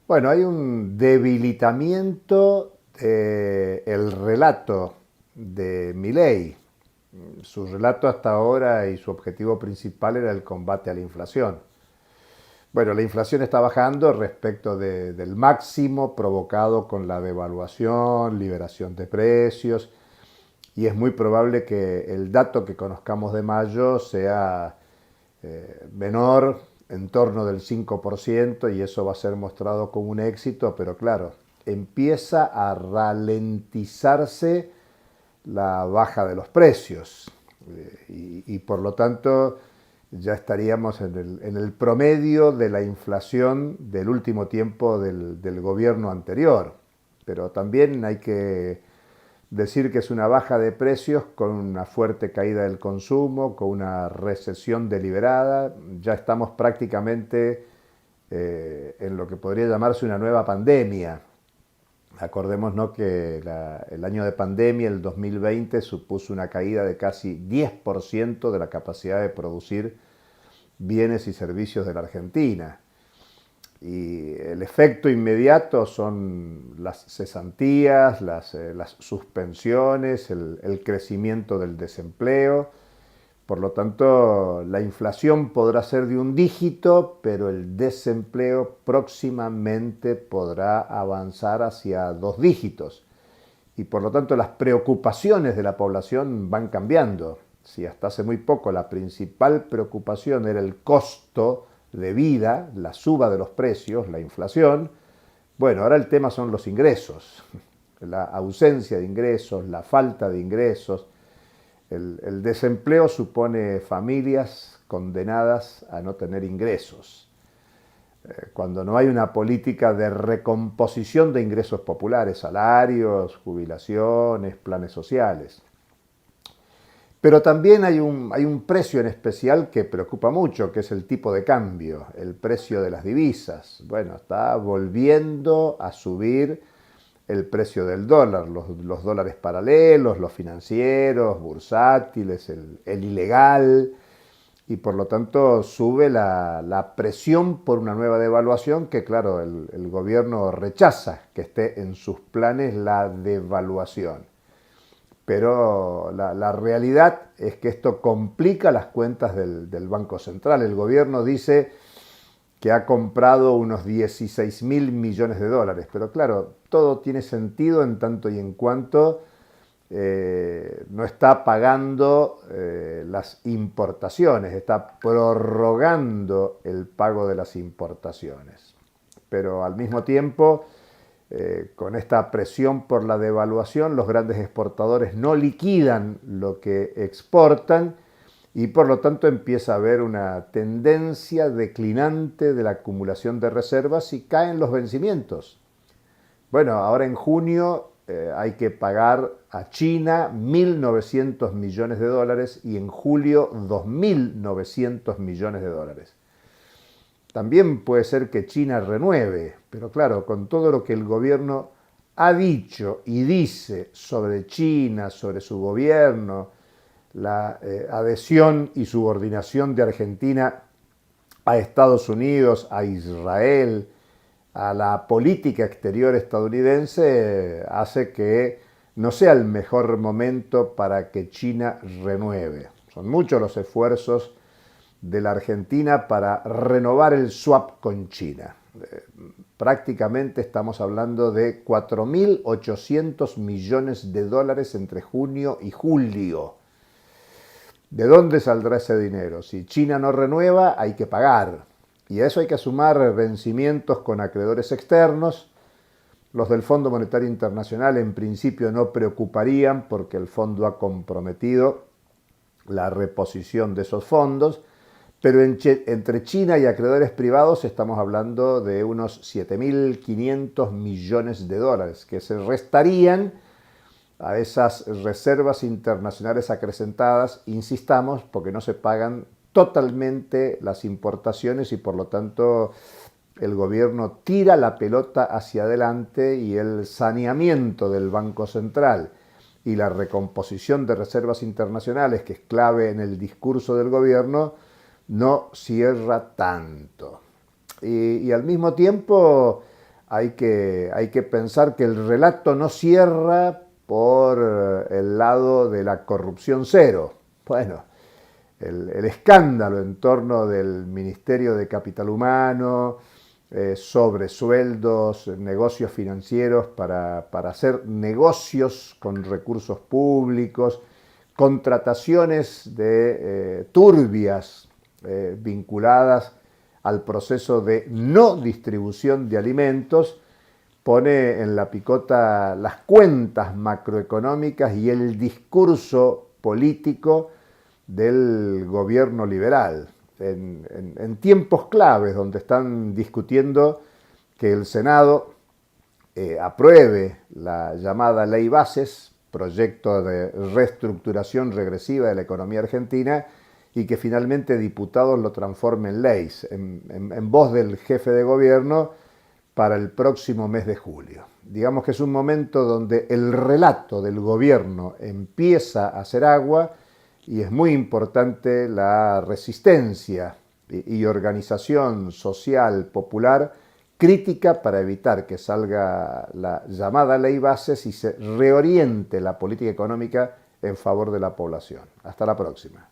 Bueno, hay un debilitamiento del relato de Milei. Su relato hasta ahora y su objetivo principal era el combate a la inflación. Bueno, la inflación está bajando respecto del máximo provocado con la devaluación, liberación de precios, y es muy probable que el dato que conozcamos de mayo sea menor, en torno del 5%, y eso va a ser mostrado como un éxito, pero claro, empieza a ralentizarse la baja de los precios y por lo tanto ya estaríamos en el promedio de la inflación del último tiempo del gobierno anterior. Pero también hay que decir que es una baja de precios con una fuerte caída del consumo, con una recesión deliberada. Ya estamos prácticamente en lo que podría llamarse una nueva pandemia. Acordémonos que el año de pandemia, el 2020, supuso una caída de casi 10% de la capacidad de producir bienes y servicios de la Argentina. Y el efecto inmediato son las cesantías, las suspensiones, el crecimiento del desempleo. Por lo tanto, la inflación podrá ser de un dígito, pero el desempleo próximamente podrá avanzar hacia dos dígitos. Y por lo tanto, las preocupaciones de la población van cambiando. Si hasta hace muy poco la principal preocupación era el costo de vida, la suba de los precios, la inflación, bueno, ahora el tema son los ingresos, la ausencia de ingresos, la falta de ingresos. El desempleo supone familias condenadas a no tener ingresos. Cuando no hay una política de recomposición de ingresos populares, salarios, jubilaciones, planes sociales. Pero también hay un precio en especial que preocupa mucho, que es el tipo de cambio, el precio de las divisas. Bueno, está volviendo a subir el precio del dólar, los dólares paralelos, los financieros, bursátiles, el ilegal, y por lo tanto sube la presión por una nueva devaluación que, claro, el gobierno rechaza que esté en sus planes la devaluación. Pero la realidad es que esto complica las cuentas del Banco Central. El gobierno dice que ha comprado unos 16 mil millones de dólares. Pero claro, todo tiene sentido en tanto y en cuanto no está pagando las importaciones, está prorrogando el pago de las importaciones. Pero al mismo tiempo, con esta presión por la devaluación, los grandes exportadores no liquidan lo que exportan y por lo tanto empieza a haber una tendencia declinante de la acumulación de reservas y caen los vencimientos. Bueno, ahora en junio hay que pagar a China 1.900 millones de dólares y en julio 2.900 millones de dólares. También puede ser que China renueve, pero claro, con todo lo que el gobierno ha dicho y dice sobre China, sobre su gobierno, la adhesión y subordinación de Argentina a Estados Unidos, a Israel, a la política exterior estadounidense, hace que no sea el mejor momento para que China renueve. Son muchos los esfuerzos de la Argentina para renovar el swap con China. Prácticamente estamos hablando de 4.800 millones de dólares entre junio y julio. ¿De dónde saldrá ese dinero? Si China no renueva, hay que pagar. Y a eso hay que sumar vencimientos con acreedores externos. Los del Fondo Monetario Internacional en principio no preocuparían porque el fondo ha comprometido la reposición de esos fondos. Pero entre China y acreedores privados estamos hablando de unos 7.500 millones de dólares que se restarían a esas reservas internacionales acrecentadas, insistamos, porque no se pagan totalmente las importaciones y por lo tanto el gobierno tira la pelota hacia adelante y el saneamiento del Banco Central y la recomposición de reservas internacionales, que es clave en el discurso del gobierno, no cierra tanto. Y al mismo tiempo hay que pensar que el relato no cierra por el lado de la corrupción cero. Bueno, el escándalo en torno del Ministerio de Capital Humano, sobre sueldos, negocios financieros para hacer negocios con recursos públicos, contrataciones de turbias vinculadas al proceso de no distribución de alimentos, pone en la picota las cuentas macroeconómicas y el discurso político del gobierno liberal. En tiempos claves donde están discutiendo que el Senado apruebe la llamada Ley Bases, proyecto de reestructuración regresiva de la economía argentina, y que finalmente diputados lo transformen en ley, en voz del jefe de gobierno, para el próximo mes de julio. Digamos que es un momento donde el relato del gobierno empieza a hacer agua y es muy importante la resistencia y organización social popular crítica para evitar que salga la llamada Ley Bases y se reoriente la política económica en favor de la población. Hasta la próxima.